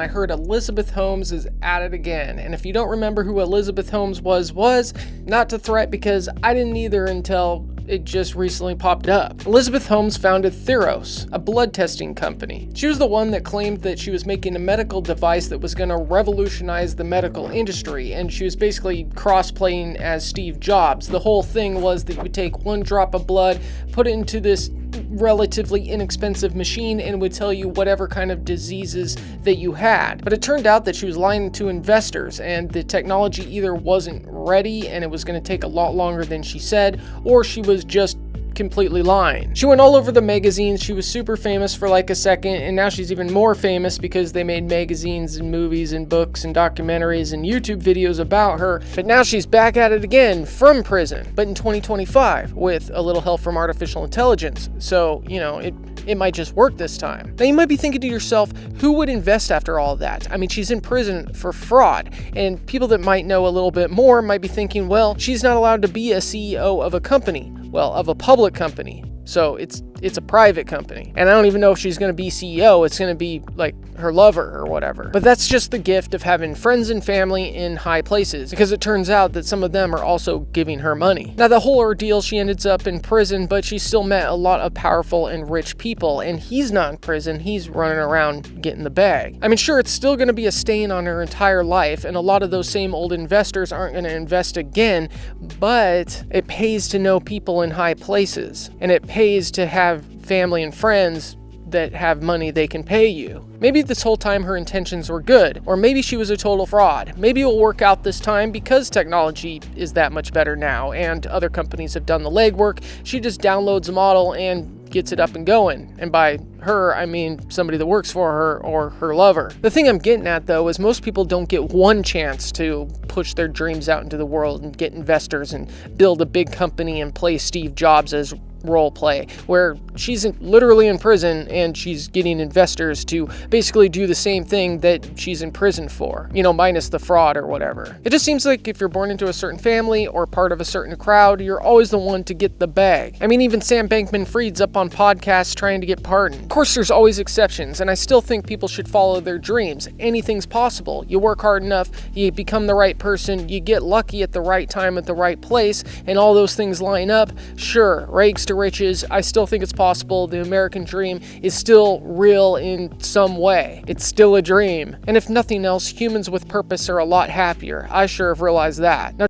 I heard Elizabeth Holmes is at it again, and if you don't remember who Elizabeth Holmes was not to threat because I didn't either until it just recently popped up. Elizabeth Holmes founded Theranos, a blood testing company. She was the one that claimed that she was making a medical device that was going to revolutionize the medical industry, and she was basically cross-playing as Steve Jobs. The whole thing was that you would take one drop of blood, put it into this relatively inexpensive machine, and it would tell you whatever kind of diseases that you had. But it turned out that she was lying to investors, and the technology either wasn't ready and it was going to take a lot longer than she said, or she was just completely lying. She went all over the magazines. She was super famous for like a second, and now she's even more famous because they made magazines and movies and books and documentaries and YouTube videos about her. But now she's back at it again from prison, but in 2025 with a little help from artificial intelligence. So, it might just work this time. Now you might be thinking to yourself, who would invest after all that? I mean, she's in prison for fraud, and people that might know a little bit more might be thinking, well, she's not allowed to be a CEO of a company. Well, of a public company. So it's a private company. And I don't even know if she's going to be CEO. It's going to be like her lover or whatever. But that's just the gift of having friends and family in high places, because it turns out that some of them are also giving her money. Now, the whole ordeal, she ends up in prison, but she still met a lot of powerful and rich people, and he's not in prison. He's running around getting the bag. I mean, sure, it's still going to be a stain on her entire life, and a lot of those same old investors aren't going to invest again, but it pays to know people in high places, and it pays to have family and friends that have money they can pay you. Maybe this whole time her intentions were good, or maybe she was a total fraud. Maybe it will work out this time because technology is that much better now and other companies have done the legwork. She just downloads a model and gets it up and going. And by her, I mean somebody that works for her or her lover. The thing I'm getting at, though, is most people don't get one chance to push their dreams out into the world and get investors and build a big company and play Steve Jobs as role play, where she's literally in prison and she's getting investors to basically do the same thing that she's in prison for, minus the fraud or whatever. It just seems like if you're born into a certain family or part of a certain crowd, you're always the one to get the bag. I mean, even Sam Bankman-Fried's up on podcasts trying to get pardoned. Of course, there's always exceptions, and I still think people should follow their dreams. Anything's possible. You work hard enough, you become the right person, you get lucky at the right time at the right place, and all those things line up. Sure, rags to riches. I still think it's possible. The American dream is still real in some way. It's still a dream. And if nothing else, humans with purpose are a lot happier. I sure have realized that. Now,